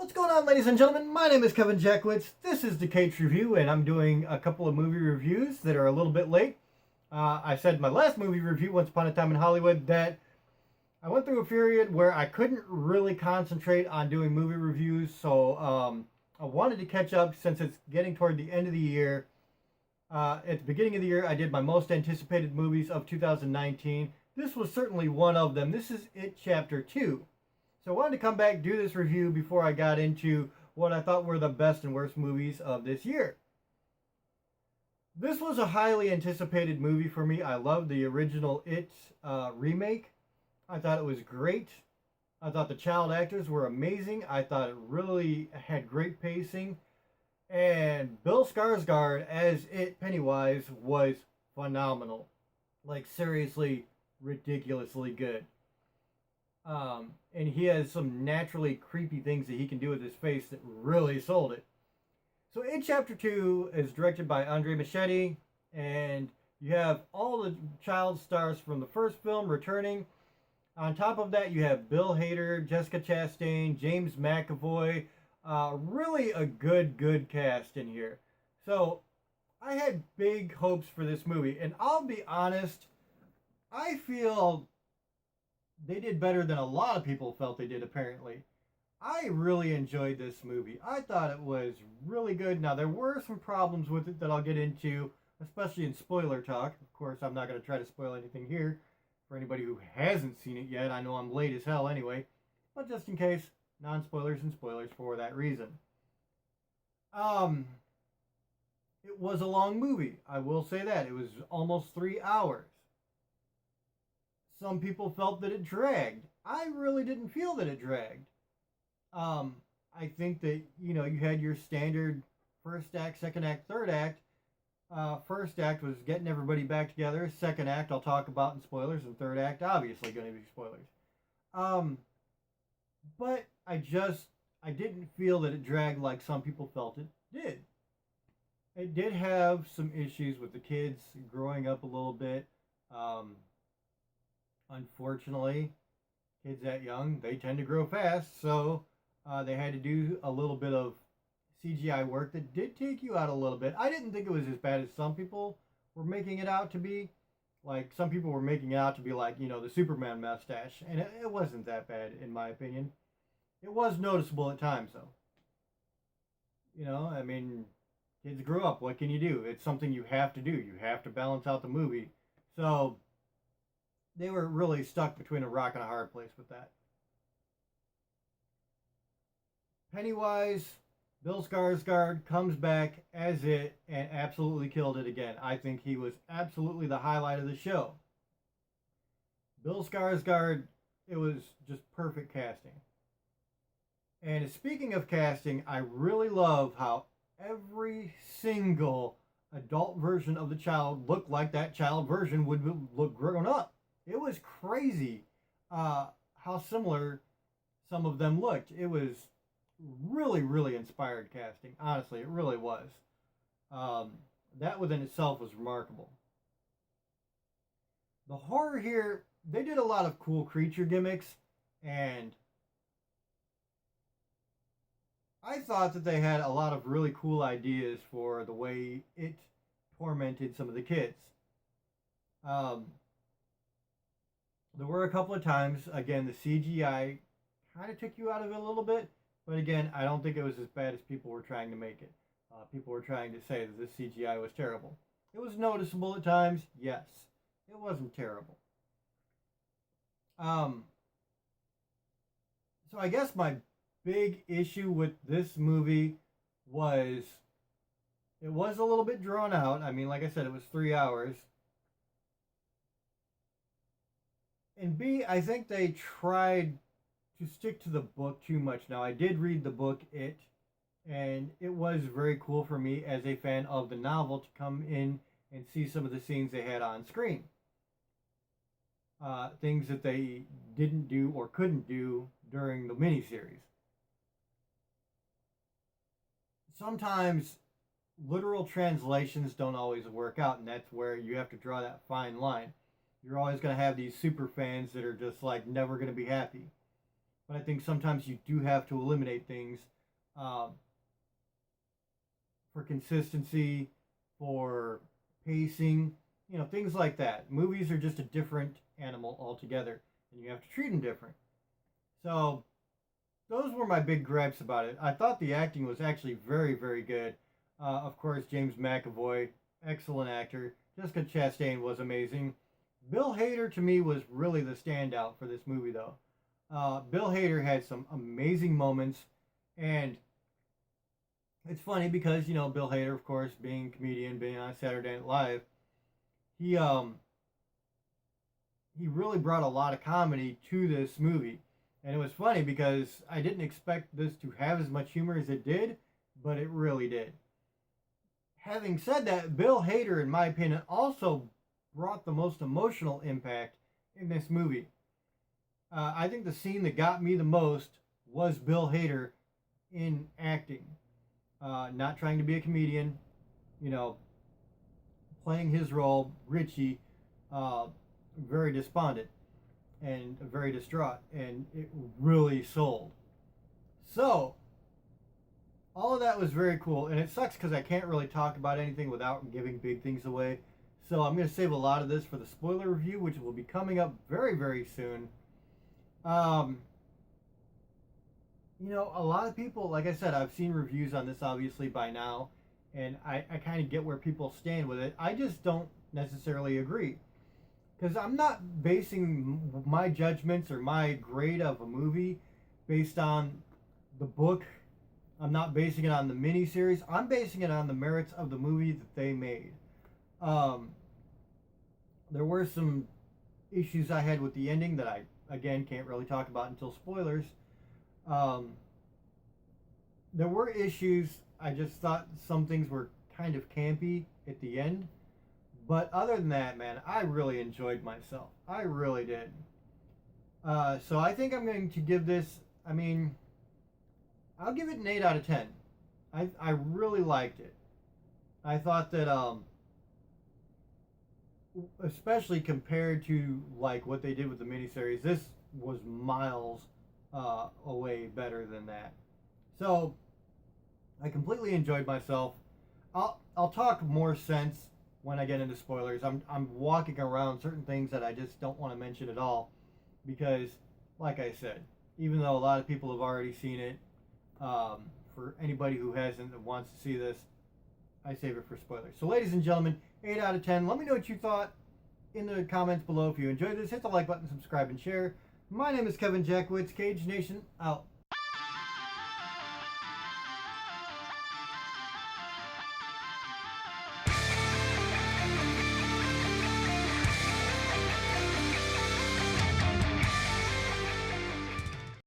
What's going on, ladies and gentlemen? My name is Kevin Jackwitz. This is the Kaged Review, and I'm doing a couple of movie reviews that are a little bit late. I said in my last movie review, Once Upon a Time in Hollywood, that I went through a period where I couldn't really concentrate on doing movie reviews, so I wanted to catch up since it's getting toward the end of the year. At the beginning of the year, I did my most anticipated movies of 2019. This was certainly one of them. This is It Chapter 2. So I wanted to come back, do this review before I got into what I thought were the best and worst movies of this year. This was a highly anticipated movie for me. I loved the original It remake. I thought it was great. I thought the child actors were amazing. I thought it really had great pacing. And Bill Skarsgård as It Pennywise was phenomenal. Like, seriously, ridiculously good. And he has some naturally creepy things that he can do with his face that really sold it. So It Chapter 2 is directed by Andre Machete, and you have all the child stars from the first film returning. On top of that, you have Bill Hader, Jessica Chastain, James McAvoy. Really a good cast in here. So I had big hopes for this movie, and I'll be honest, I feel they did better than a lot of people felt they did, apparently. I really enjoyed this movie. I thought it was really good. Now, there were some problems with it that I'll get into, especially in spoiler talk. Of course, I'm not going to try to spoil anything here for anybody who hasn't seen it yet. I know I'm late as hell anyway. But just in case, non-spoilers and spoilers for that reason. It was a long movie. I will say that. It was almost 3 hours. Some people felt that it dragged. I really didn't feel that it dragged. I think that, you had your standard first act, second act, third act. First act was getting everybody back together. Second act, I'll talk about in spoilers. And third act, obviously going to be spoilers. But I didn't feel that it dragged like some people felt it did. It did have some issues with the kids growing up a little bit. Unfortunately, kids that young, they tend to grow fast, so they had to do a little bit of CGI work that did take you out a little bit. I didn't think it was as bad as some people were making it out to be. Like, some people were making it out to be like, the Superman mustache, and it wasn't that bad, in my opinion. It was noticeable at times, though. Kids grew up. What can you do? It's something you have to do. You have to balance out the movie. So they were really stuck between a rock and a hard place with that. Pennywise, Bill Skarsgård comes back as It and absolutely killed it again. I think he was absolutely the highlight of the show. Bill Skarsgård, it was just perfect casting. And speaking of casting, I really love how every single adult version of the child looked like that child version would look grown up. It was crazy how similar some of them looked. It was really inspired casting. Honestly, it really was. That within itself was remarkable. The horror here, they did a lot of cool creature gimmicks, and I thought that they had a lot of really cool ideas for the way it tormented some of the kids. There were a couple of times, again, the CGI kind of took you out of it a little bit, but again, I don't think it was as bad as people were trying to make it. People were trying to say that this CGI was terrible. It was noticeable at times, yes. It wasn't terrible. So I guess my big issue with this movie was it was a little bit drawn out. I mean, like I said, it was 3 hours. And B, I think they tried to stick to the book too much. Now, I did read the book, It, and it was very cool for me as a fan of the novel to come in and see some of the scenes they had on screen. Things that they didn't do or couldn't do during the miniseries. Sometimes literal translations don't always work out, and that's where you have to draw that fine line. You're always going to have these super fans that are just like never going to be happy. But I think sometimes you do have to eliminate things um, for consistency, for pacing, things like that. Movies are just a different animal altogether, and you have to treat them different. So those were my big gripes about it. I thought the acting was actually very, very good. Of course, James McAvoy, excellent actor. Jessica Chastain was amazing. Bill Hader, to me, was really the standout for this movie, though. Bill Hader had some amazing moments, and it's funny because Bill Hader, of course, being a comedian, being on Saturday Night Live, he really brought a lot of comedy to this movie. And it was funny because I didn't expect this to have as much humor as it did, but it really did. Having said that, Bill Hader, in my opinion, also brought the most emotional impact in this movie. I think the scene that got me the most was Bill Hader in acting. Not trying to be a comedian, playing his role, Richie, very despondent and very distraught, and it really sold. So, all of that was very cool, and it sucks because I can't really talk about anything without giving big things away. So I'm going to save a lot of this for the spoiler review, which will be coming up very, very soon. A lot of people, like I said, I've seen reviews on this obviously by now, and I kind of get where people stand with it. I just don't necessarily agree. Because I'm not basing my judgments or my grade of a movie based on the book. I'm not basing it on the miniseries. I'm basing it on the merits of the movie that they made. There were some issues I had with the ending that I, again, can't really talk about until spoilers. There were issues. I just thought some things were kind of campy at the end. But other than that, man, I really enjoyed myself. I really did. So I think I'm going to give this, I'll give it an 8 out of 10. I really liked it. I thought that, especially compared to like what they did with the miniseries, this was miles away better than that. So I completely enjoyed myself. I'll talk more sense when I get into spoilers. I'm walking around certain things that I just don't want to mention at all because, like I said, even though a lot of people have already seen it, for anybody who hasn't that wants to see this, I save it for spoilers. So, ladies and gentlemen, 8 out of 10. Let me know what you thought in the comments below. If you enjoyed this, hit the like button, subscribe, and share. My name is Kevin Jackwitz. Kaged Nation out.